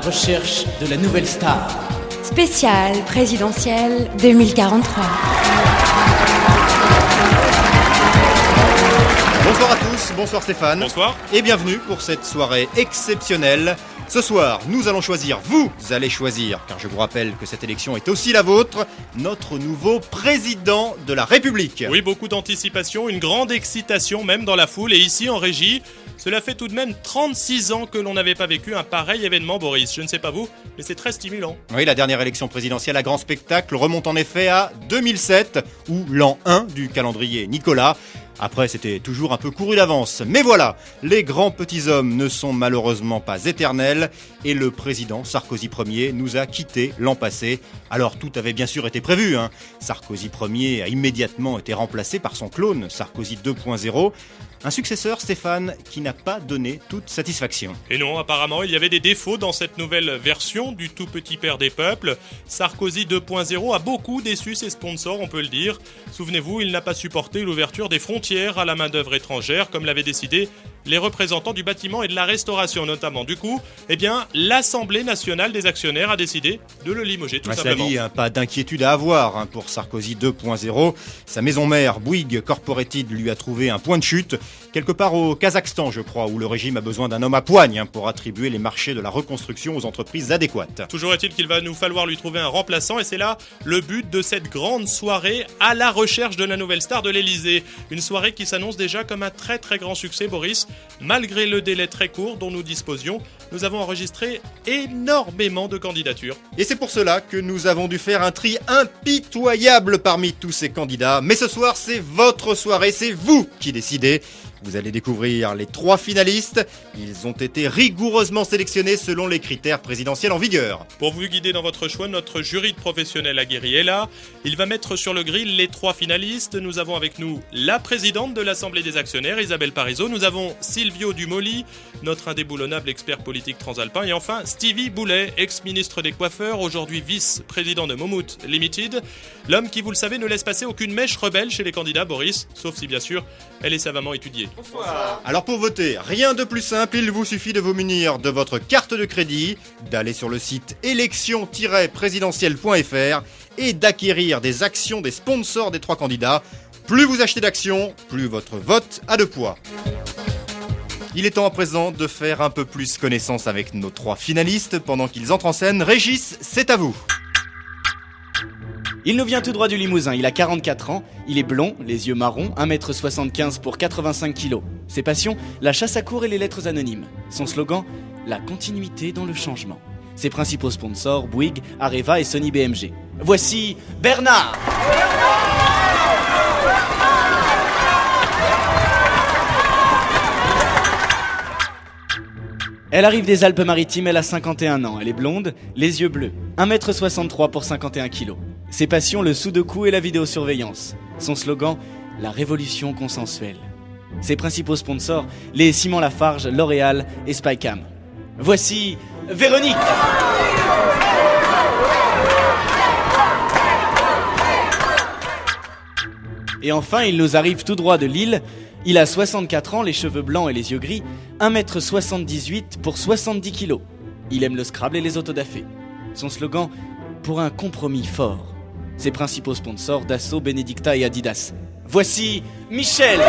recherche de la nouvelle star. Spécial présidentiel 2043. Bonsoir à tous, bonsoir Stéphane. Bonsoir. Et bienvenue pour cette soirée exceptionnelle. Ce soir, nous allons choisir, vous allez choisir, car je vous rappelle que cette élection est aussi la vôtre, notre nouveau président de la République. Oui, beaucoup d'anticipation, une grande excitation même dans la foule. Et ici en régie, cela fait tout de même 36 ans que l'on n'avait pas vécu un pareil événement, Boris. Je ne sais pas vous, mais c'est très stimulant. Oui, la dernière élection présidentielle à grand spectacle remonte en effet à 2007, ou l'an 1 du calendrier Nicolas. Après, c'était toujours un peu couru d'avance. Mais voilà, les grands petits hommes ne sont malheureusement pas éternels et le président Sarkozy Ier nous a quittés l'an passé. Alors tout avait bien sûr été prévu. Sarkozy Ier a immédiatement été remplacé par son clone Sarkozy 2.0. Un successeur, Stéphane, qui n'a pas donné toute satisfaction. Et non, apparemment, il y avait des défauts dans cette nouvelle version du tout petit père des peuples. Sarkozy 2.0 a beaucoup déçu ses sponsors, on peut le dire. Souvenez-vous, il n'a pas supporté l'ouverture des frontières à la main-d'œuvre étrangère, comme l'avaient décidé les représentants du bâtiment et de la restauration notamment. Du coup, l'Assemblée nationale des actionnaires a décidé de le limoger tout simplement. Cela dit, pas d'inquiétude à avoir pour Sarkozy 2.0. Sa maison mère, Bouygues Corporated, lui a trouvé un point de chute, quelque part au Kazakhstan, je crois, où le régime a besoin d'un homme à poigne pour attribuer les marchés de la reconstruction aux entreprises adéquates. Toujours est-il qu'il va nous falloir lui trouver un remplaçant, et c'est là le but de cette grande soirée à la recherche de la nouvelle star de l'Elysée. Une soirée qui s'annonce déjà comme un très très grand succès, Boris. Malgré le délai très court dont nous disposions, nous avons enregistré énormément de candidatures. Et c'est pour cela que nous avons dû faire un tri impitoyable parmi tous ces candidats. Mais ce soir, c'est votre soirée, c'est vous qui décidez. Vous allez découvrir les 3 finalistes. Ils ont été rigoureusement sélectionnés selon les critères présidentiels en vigueur. Pour vous guider dans votre choix, notre jury de professionnels aguerris est là. Il va mettre sur le grill les 3 finalistes. Nous avons avec nous la présidente de l'Assemblée des actionnaires, Isabelle Parizeau. Nous avons Silvio Dumoli, notre indéboulonnable expert politique transalpin. Et enfin, Stevie Boulet, ex-ministre des Coiffeurs, aujourd'hui vice-président de Momout Limited. L'homme qui, vous le savez, ne laisse passer aucune mèche rebelle chez les candidats, Boris, sauf si bien sûr, elle est savamment étudiée. Bonsoir. Alors pour voter, rien de plus simple, il vous suffit de vous munir de votre carte de crédit, d'aller sur le site élection-présidentielle.fr et d'acquérir des actions des sponsors des 3 candidats. Plus vous achetez d'actions, plus votre vote a de poids. Il est temps à présent de faire un peu plus connaissance avec nos 3 finalistes pendant qu'ils entrent en scène. Régis, c'est à vous. Il nous vient tout droit du Limousin, il a 44 ans, il est blond, les yeux marrons, 1m75 pour 85 kg. Ses passions, la chasse à courre et les lettres anonymes. Son slogan, la continuité dans le changement. Ses principaux sponsors, Bouygues, Areva et Sony BMG. Voici Bernard. Elle arrive des Alpes-Maritimes, elle a 51 ans, elle est blonde, les yeux bleus, 1m63 pour 51 kg. Ses passions, le sudoku et la vidéosurveillance. Son slogan, la révolution consensuelle. Ses principaux sponsors, les Simon Lafarge, L'Oréal et Spycam. Voici Véronique. Et enfin, il nous arrive tout droit de Lille. Il a 64 ans, les cheveux blancs et les yeux gris, 1m78 pour 70 kg. Il aime le Scrabble et les autodafés. Son slogan, pour un compromis fort. Ses principaux sponsors, Dassault, Benedicta et Adidas. Voici Michel.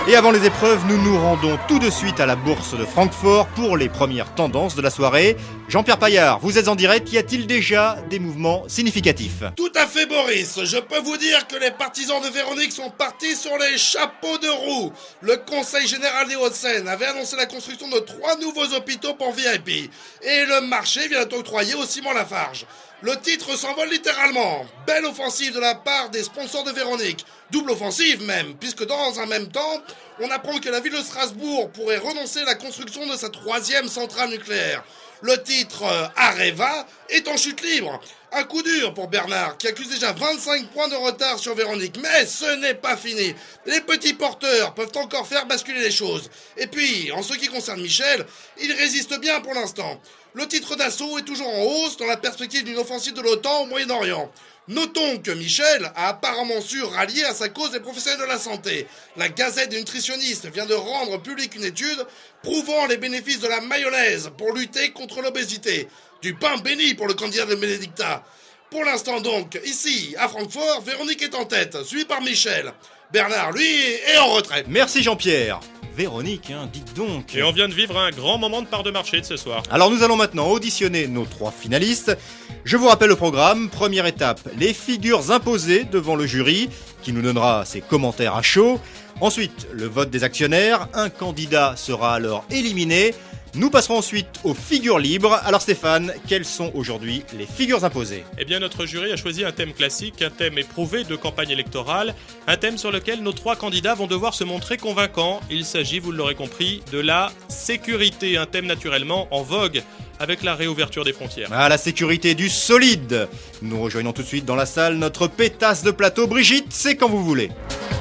Et avant les épreuves, nous nous rendons tout de suite à la bourse de Francfort pour les premières tendances de la soirée. Jean-Pierre Paillard, vous êtes en direct, y a-t-il déjà des mouvements significatifs ? Tout à fait, Boris. Je peux vous dire que les partisans de Véronique sont partis sur les chapeaux de roue. Le Conseil général des Hauts-de-Seine avait annoncé la construction de 3 nouveaux hôpitaux pour VIP. Et le marché vient d'octroyer au Simon Lafarge. Le titre s'envole littéralement. Belle offensive de la part des sponsors de Véronique. Double offensive même, puisque dans un même temps, on apprend que la ville de Strasbourg pourrait renoncer à la construction de sa 3e centrale nucléaire. Le titre Areva est en chute libre. Un coup dur pour Bernard, qui accuse déjà 25 points de retard sur Véronique. Mais ce n'est pas fini. Les petits porteurs peuvent encore faire basculer les choses. Et puis, en ce qui concerne Michel, il résiste bien pour l'instant. Le titre d'assaut est toujours en hausse dans la perspective d'une offensive de l'OTAN au Moyen-Orient. Notons que Michel a apparemment su rallier à sa cause les professionnels de la santé. La Gazette des nutritionnistes vient de rendre publique une étude prouvant les bénéfices de la mayonnaise pour lutter contre l'obésité. Du pain béni pour le candidat de Bénédicta. Pour l'instant donc, ici, à Francfort, Véronique est en tête, suivie par Michel. Bernard, lui, est en retrait. Merci Jean-Pierre. Véronique, dites donc. Et on vient de vivre un grand moment de part de marché de ce soir. Alors nous allons maintenant auditionner nos 3 finalistes. Je vous rappelle le programme. Première étape, les figures imposées devant le jury, qui nous donnera ses commentaires à chaud. Ensuite, le vote des actionnaires. Un candidat sera alors éliminé. Nous passerons ensuite aux figures libres. Alors Stéphane, quelles sont aujourd'hui les figures imposées ? Eh bien, notre jury a choisi un thème classique, un thème éprouvé de campagne électorale, un thème sur lequel nos 3 candidats vont devoir se montrer convaincants. Il s'agit, vous l'aurez compris, de la sécurité, un thème naturellement en vogue avec la réouverture des frontières. Ah, la sécurité du solide. Nous rejoignons tout de suite dans la salle notre pétasse de plateau. Brigitte, c'est quand vous voulez.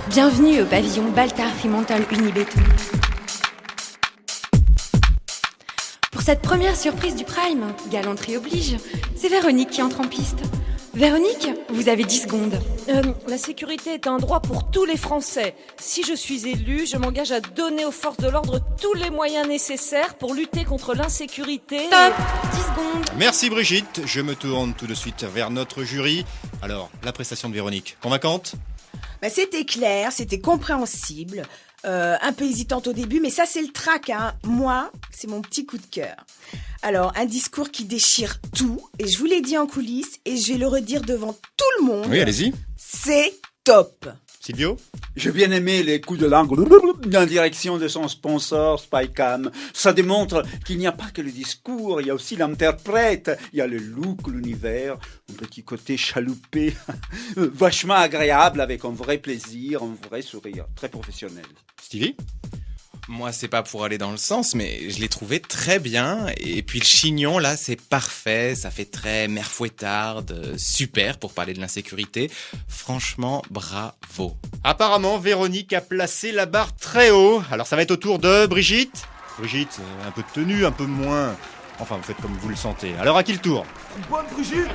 Bienvenue au pavillon Baltar Fremantle Unibéton. Pour cette première surprise du Prime, galanterie oblige, c'est Véronique qui entre en piste. Véronique, vous avez 10 secondes. La sécurité est un droit pour tous les Français. Si je suis élue, je m'engage à donner aux forces de l'ordre tous les moyens nécessaires pour lutter contre l'insécurité. Stop, 10 secondes. Merci Brigitte. Je me tourne tout de suite vers notre jury. Alors, la prestation de Véronique, convaincante ? C'était clair, c'était compréhensible. Un peu hésitante au début, mais ça c'est le trac, Moi, c'est mon petit coup de cœur. Alors, un discours qui déchire tout, et je vous l'ai dit en coulisses, et je vais le redire devant tout le monde. Oui, allez-y. C'est top. Silvio ? J'ai bien aimé les coups de langue en direction de son sponsor Spycam. Ça démontre qu'il n'y a pas que le discours, il y a aussi l'interprète, il y a le look, l'univers, un petit côté chaloupé, vachement agréable avec un vrai plaisir, un vrai sourire, très professionnel. Stevie ? Moi, c'est pas pour aller dans le sens, mais je l'ai trouvé très bien. Et puis le chignon, là, c'est parfait. Ça fait très mère fouettarde. Super pour parler de l'insécurité. Franchement, bravo. Apparemment, Véronique a placé la barre très haut. Alors ça va être au tour de Brigitte. Brigitte, un peu de tenue, un peu moins. Enfin, vous faites comme vous le sentez. Alors à qui le tour ? Bonne Brigitte.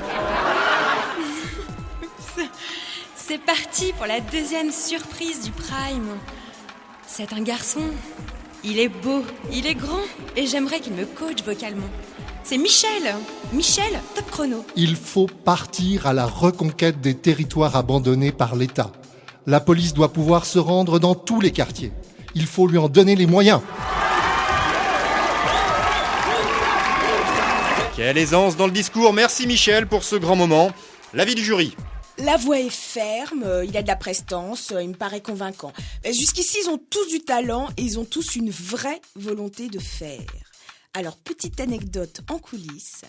C'est parti pour la deuxième surprise du Prime. C'est un garçon. Il est beau, il est grand, et j'aimerais qu'il me coach vocalement. C'est Michel. Michel, top chrono. Il faut partir à la reconquête des territoires abandonnés par l'État. La police doit pouvoir se rendre dans tous les quartiers. Il faut lui en donner les moyens. Quelle aisance dans le discours. Merci Michel pour ce grand moment. L'avis du jury. La voix est ferme, il a de la prestance, il me paraît convaincant. Jusqu'ici, ils ont tous du talent et ils ont tous une vraie volonté de faire. Alors, petite anecdote en coulisses,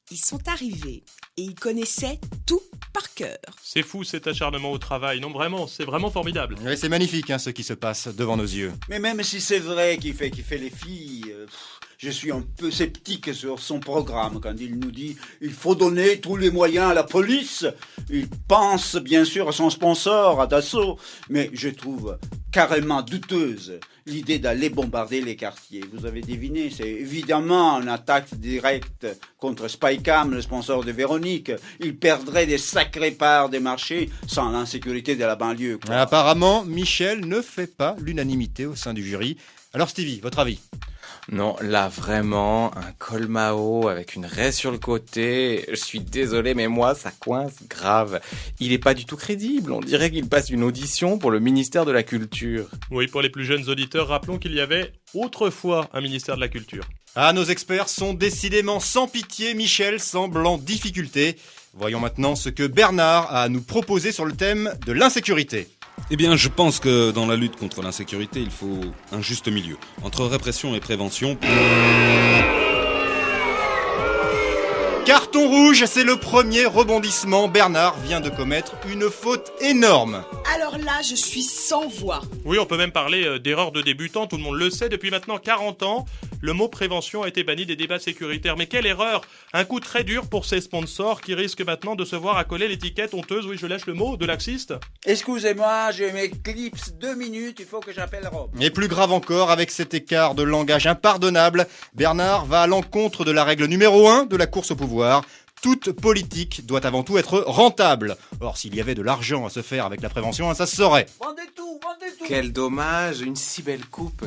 ils sont arrivés et ils connaissaient tout par cœur. C'est fou cet acharnement au travail, non vraiment, c'est vraiment formidable. Oui, c'est magnifique ce qui se passe devant nos yeux. Mais même si c'est vrai qu'il fait les filles, je suis un peu sceptique sur son programme quand il nous dit il faut donner tous les moyens à la police. Il pense bien sûr à son sponsor, à Dassault, mais je trouve carrément douteuse l'idée d'aller bombarder les quartiers. Vous avez deviné, c'est évidemment une attaque directe contre Spycam, le sponsor de Véronique. Il perdrait des sacrées parts des marchés sans l'insécurité de la banlieue. Apparemment, Michel ne fait pas l'unanimité au sein du jury. Alors Stevie, votre avis ? Non, là, vraiment, un col Mao avec une raie sur le côté. Je suis désolé, mais moi, ça coince grave. Il est pas du tout crédible. On dirait qu'il passe une audition pour le ministère de la Culture. Oui, pour les plus jeunes auditeurs, rappelons qu'il y avait autrefois un ministère de la Culture. Ah, nos experts sont décidément sans pitié. Michel semble en difficulté. Voyons maintenant ce que Bernard a à nous proposer sur le thème de l'insécurité. Eh bien, je pense que dans la lutte contre l'insécurité, il faut un juste milieu. Entre répression et prévention... Carton rouge, c'est le premier rebondissement. Bernard vient de commettre une faute énorme. Alors là, je suis sans voix. Oui, on peut même parler d'erreur de débutant, tout le monde le sait, depuis maintenant 40 ans, le mot prévention a été banni des débats sécuritaires. Mais quelle erreur! Un coup très dur pour ces sponsors qui risquent maintenant de se voir accoler l'étiquette honteuse, oui je lâche le mot, de laxiste. Excusez-moi, je m'éclipse 2 minutes, il faut que j'appelle Rob. Et plus grave encore, avec cet écart de langage impardonnable, Bernard va à l'encontre de la règle numéro 1 de la course au pouvoir. Toute politique doit avant tout être rentable. Or, s'il y avait de l'argent à se faire avec la prévention, ça se saurait. Vendez tout. Quel dommage, une si belle coupe.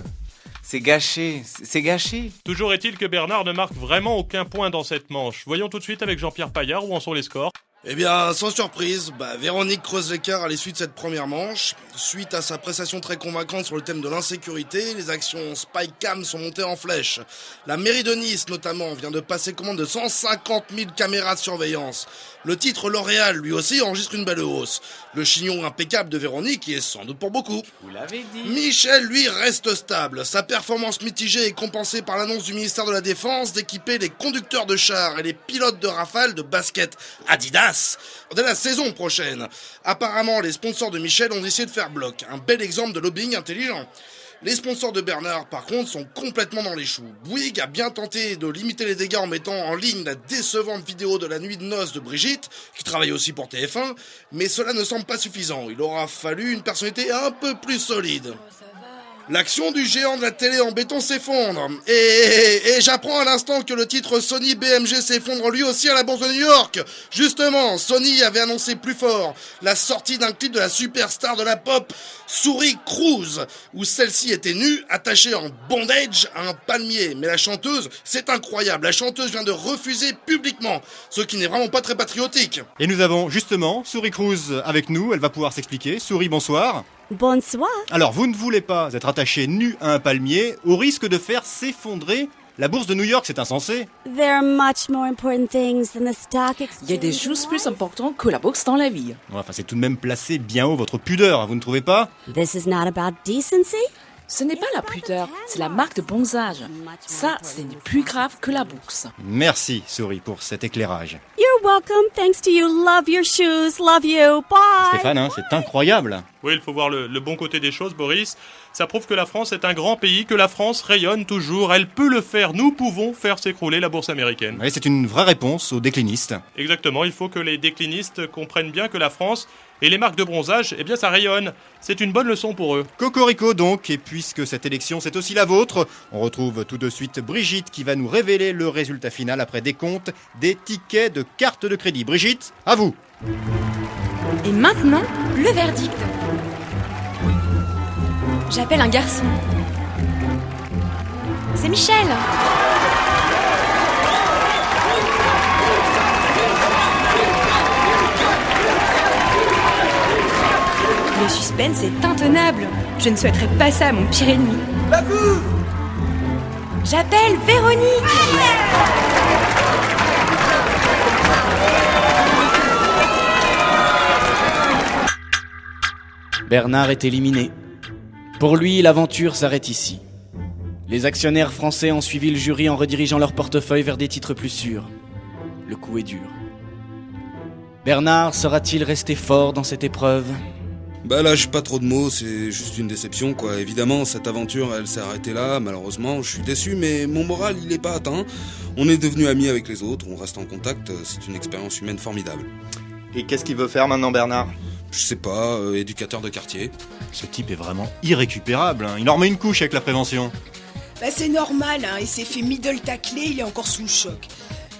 C'est gâché, c'est gâché. Toujours est-il que Bernard ne marque vraiment aucun point dans cette manche. Voyons tout de suite avec Jean-Pierre Paillard où en sont les scores. Eh bien, sans surprise, Véronique creuse l'écart à l'issue de cette première manche. Suite à sa prestation très convaincante sur le thème de l'insécurité, les actions Spy Cam sont montées en flèche. La mairie de Nice, notamment, vient de passer commande de 150 000 caméras de surveillance. Le titre L'Oréal, lui aussi, enregistre une belle hausse. Le chignon impeccable de Véronique y est sans doute pour beaucoup. Vous l'avez dit. Michel, lui, reste stable. Sa performance mitigée est compensée par l'annonce du ministère de la Défense d'équiper les conducteurs de chars et les pilotes de Rafale de baskets Adidas dès la saison prochaine. Apparemment, les sponsors de Michel ont décidé de faire bloc. Un bel exemple de lobbying intelligent. Les sponsors de Bernard, par contre, sont complètement dans les choux. Bouygues a bien tenté de limiter les dégâts en mettant en ligne la décevante vidéo de la nuit de noces de Brigitte, qui travaille aussi pour TF1, mais cela ne semble pas suffisant. Il aura fallu une personnalité un peu plus solide. L'action du géant de la télé en béton s'effondre. Et j'apprends à l'instant que le titre Sony BMG s'effondre lui aussi à la bourse de New York. Justement, Sony avait annoncé plus fort la sortie d'un clip de la superstar de la pop, Suri Cruise, où celle-ci était nue, attachée en bondage à un palmier. Mais la chanteuse, c'est incroyable, la chanteuse vient de refuser publiquement, ce qui n'est vraiment pas très patriotique. Et nous avons justement Suri Cruise avec nous, elle va pouvoir s'expliquer. Suri, bonsoir. Bonsoir. Alors, vous ne voulez pas être attaché nu à un palmier au risque de faire s'effondrer la bourse de New York, c'est insensé. There are much more important things than the stock exchange. Il y a des choses plus importantes que la bourse dans la vie. Ouais, enfin, c'est tout de même placé bien haut votre pudeur, vous ne trouvez pas? This is not about decency. Ce n'est pas la pudeur, c'est la marque de bon âge. Ça, c'est plus grave que la bourse. Merci, Souris, pour cet éclairage. You're welcome. Thanks to you. Love your shoes. Love you. Bye. Stéphane, hein, c'est incroyable. Oui, il faut voir le bon côté des choses, Boris. Ça prouve que la France est un grand pays, que la France rayonne toujours. Elle peut le faire. Nous pouvons faire s'écrouler la bourse américaine. Oui, c'est une vraie réponse aux déclinistes. Exactement, il faut que les déclinistes comprennent bien que la France et les marques de bronzage, eh bien ça rayonne. C'est une bonne leçon pour eux. Cocorico donc, et puisque cette élection c'est aussi la vôtre, on retrouve tout de suite Brigitte qui va nous révéler le résultat final après décompte des tickets de carte de crédit. Brigitte, à vous. Et maintenant, le verdict. J'appelle un garçon. C'est Michel. Le suspense est intenable. Je ne souhaiterais pas ça à mon pire ennemi. J'appelle Véronique. Bernard est éliminé. Pour lui, l'aventure s'arrête ici. Les actionnaires français ont suivi le jury en redirigeant leur portefeuille vers des titres plus sûrs. Le coup est dur. Bernard sera-t-il resté fort dans cette épreuve ? Bah là, j'ai pas trop de mots, c'est juste une déception, quoi. Évidemment, cette aventure, elle s'est arrêtée là, malheureusement, je suis déçu, mais mon moral, il est pas atteint. On est devenus amis avec les autres, on reste en contact, c'est une expérience humaine formidable. Et qu'est-ce qu'il veut faire maintenant, Bernard ? Je sais pas, éducateur de quartier. Ce type est vraiment irrécupérable, hein. Il en remet une couche avec la prévention. Bah c'est normal, hein. Il s'est fait middle tacler, il est encore sous le choc.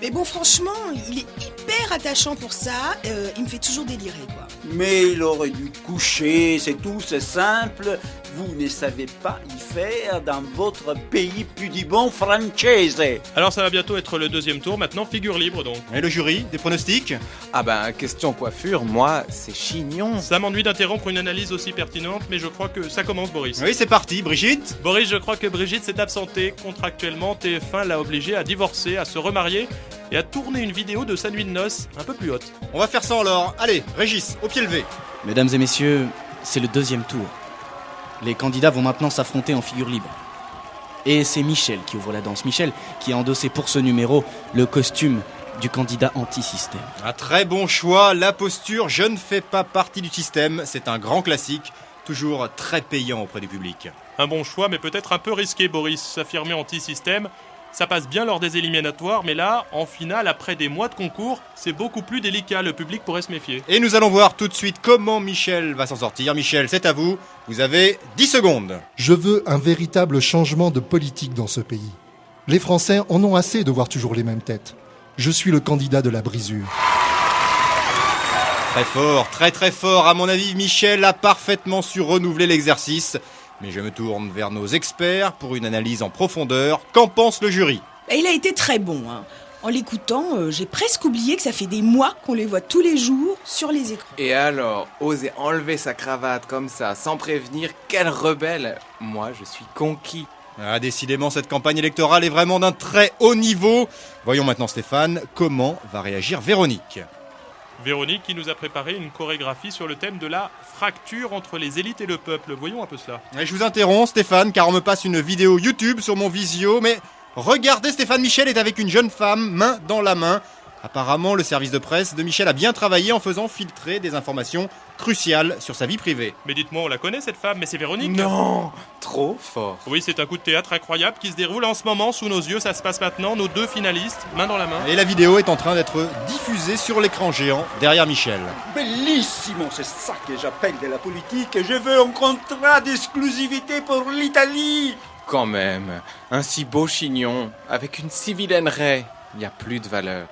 Mais bon, franchement, il est hyper attachant pour ça, il me fait toujours délirer, quoi. Mais il aurait dû coucher, c'est tout, c'est simple. Vous ne savez pas y faire dans votre pays pudibond francese. Alors ça va bientôt être le deuxième tour, maintenant figure libre donc. Et le jury, des pronostics ? Ah ben, question coiffure, moi, c'est chignon. Ça m'ennuie d'interrompre une analyse aussi pertinente, mais je crois que ça commence, Boris. Oui, c'est parti, Brigitte ? Boris, je crois que Brigitte s'est absentée. Contractuellement, TF1 l'a obligée à divorcer, à se remarier et à tourner une vidéo de sa nuit de noces un peu plus haute. On va faire ça alors. Allez, Régis, au pied levé. Mesdames et messieurs, c'est le deuxième tour. Les candidats vont maintenant s'affronter en figure libre. Et c'est Michel qui ouvre la danse. Michel qui a endossé pour ce numéro le costume du candidat anti-système. Un très bon choix, la posture « Je ne fais pas partie du système », c'est un grand classique, toujours très payant auprès du public. Un bon choix, mais peut-être un peu risqué, Boris. S'affirmer anti-système, ça passe bien lors des éliminatoires, mais là, en finale, après des mois de concours, c'est beaucoup plus délicat, le public pourrait se méfier. Et nous allons voir tout de suite comment Michel va s'en sortir. Michel, c'est à vous, vous avez 10 secondes. Je veux un véritable changement de politique dans ce pays. Les Français en ont assez de voir toujours les mêmes têtes. Je suis le candidat de la brisure. Très fort, très très fort. À mon avis, Michel a parfaitement su renouveler l'exercice. Mais je me tourne vers nos experts pour une analyse en profondeur. Qu'en pense le jury ? Il a été très bon. En l'écoutant, j'ai presque oublié que ça fait des mois qu'on les voit tous les jours sur les écrans. Et alors, oser enlever sa cravate comme ça, sans prévenir, quel rebelle. Moi, je suis conquis. Ah, décidément, cette campagne électorale est vraiment d'un très haut niveau. Voyons maintenant, Stéphane, comment va réagir Véronique ? Véronique qui nous a préparé une chorégraphie sur le thème de la fracture entre les élites et le peuple. Voyons un peu cela. Et je vous interromps, Stéphane, car on me passe une vidéo YouTube sur mon Visio, mais regardez, Stéphane Michel est avec une jeune femme, main dans la main. Apparemment, le service de presse de Michel a bien travaillé en faisant filtrer des informations cruciales sur sa vie privée. Mais dites-moi, on la connaît cette femme, mais c'est Véronique. Non, trop fort. Oui, c'est un coup de théâtre incroyable qui se déroule en ce moment sous nos yeux. Ça se passe maintenant, nos deux finalistes, main dans la main. Et la vidéo est en train d'être diffusée sur l'écran géant derrière Michel. Bellissimo, c'est ça que j'appelle de la politique. Je veux un contrat d'exclusivité pour l'Italie. Quand même, un si beau chignon, avec une si vilaine raie, il n'y a plus de valeur.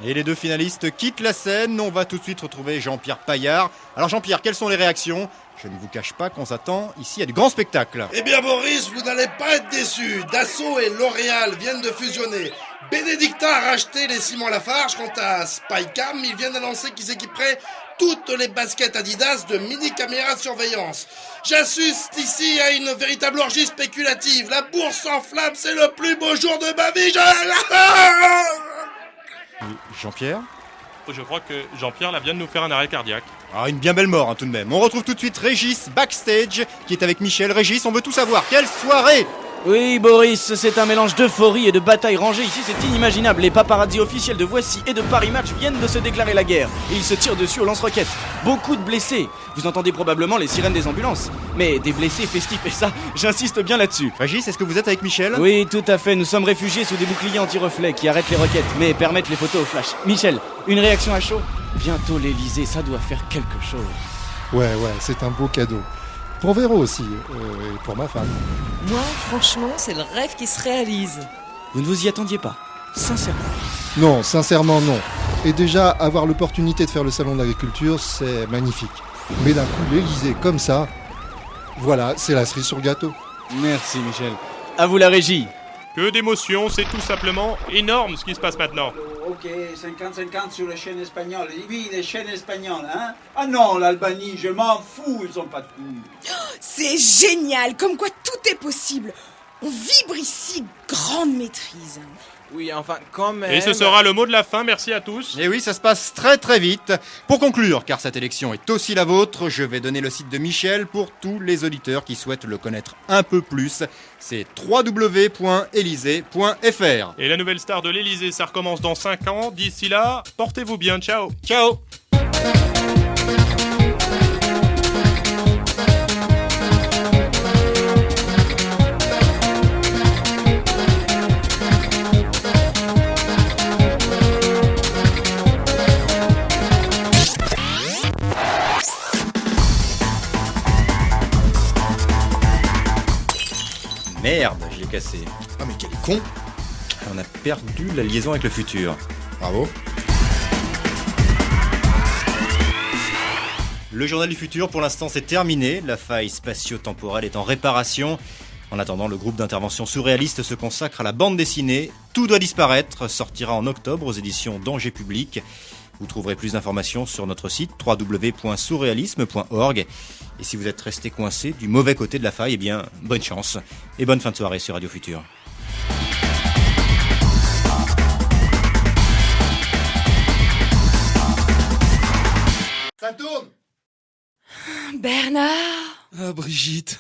Et les deux finalistes quittent la scène. On va tout de suite retrouver Jean-Pierre Paillard. Alors Jean-Pierre, quelles sont les réactions ? Je ne vous cache pas qu'on s'attend ici à du grand spectacle. Eh bien Boris, vous n'allez pas être déçus. Dassault et L'Oréal viennent de fusionner. Benedicta a racheté les ciments Lafarge. Quant à Spycam, ils viennent d'annoncer qu'ils équiperaient toutes les baskets Adidas de mini-caméras de surveillance. J'assiste ici à une véritable orgie spéculative. La bourse s'enflamme, c'est le plus beau jour de ma vie. Jean-Pierre ? Je crois que Jean-Pierre là vient de nous faire un arrêt cardiaque. Ah, une bien belle mort tout de même. On retrouve tout de suite Régis backstage qui est avec Michel. Régis, on veut tout savoir. Quelle soirée ? Oui, Boris, c'est un mélange d'euphorie et de bataille rangée. Ici, c'est inimaginable. Les paparazzis officiels de Voici et de Paris Match viennent de se déclarer la guerre. Et ils se tirent dessus au lance-roquettes. Beaucoup de blessés. Vous entendez probablement les sirènes des ambulances. Mais des blessés festifs, et ça, j'insiste bien là-dessus. Régis, est-ce que vous êtes avec Michel ? Oui, tout à fait. Nous sommes réfugiés sous des boucliers anti-reflets qui arrêtent les roquettes, mais permettent les photos au flash. Michel, une réaction à chaud ? Bientôt l'Elysée, ça doit faire quelque chose. Ouais, c'est un beau cadeau. Pour Véro aussi, et pour ma femme. Moi, franchement, c'est le rêve qui se réalise. Vous ne vous y attendiez pas, sincèrement ? Non, sincèrement non. Et déjà, avoir l'opportunité de faire le salon de l'agriculture, c'est magnifique. Mais d'un coup, l'Elysée comme ça, voilà, c'est la cerise sur le gâteau. Merci Michel. À vous la régie. Que d'émotion, c'est tout simplement énorme ce qui se passe maintenant. Ok, 50-50 sur les chaînes espagnoles. Oui, les chaînes espagnoles, hein ? Ah non, l'Albanie, je m'en fous, ils ont pas de couilles. C'est génial, comme quoi tout est possible. On vibre ici, grande maîtrise. Oui, enfin, quand même... Et ce sera le mot de la fin, merci à tous. Et oui, ça se passe très très vite. Pour conclure, car cette élection est aussi la vôtre, je vais donner le site de Michel pour tous les auditeurs qui souhaitent le connaître un peu plus. C'est www.elysée.fr. Et la nouvelle star de l'Elysée, ça recommence dans 5 ans. D'ici là, portez-vous bien, ciao. Ciao. Merde, je l'ai cassé. Ah mais quel con. On a perdu la liaison avec le futur. Bravo. Le journal du futur, pour l'instant, c'est terminé. La faille spatio-temporelle est en réparation. En attendant, le groupe d'intervention surréaliste se consacre à la bande dessinée. Tout doit disparaître sortira en octobre aux éditions Danger Public. Vous trouverez plus d'informations sur notre site www.surrealisme.org. Et si vous êtes resté coincé du mauvais côté de la faille, eh bien, bonne chance et bonne fin de soirée sur Radio Futur. Ça tourne. Bernard. Ah Brigitte.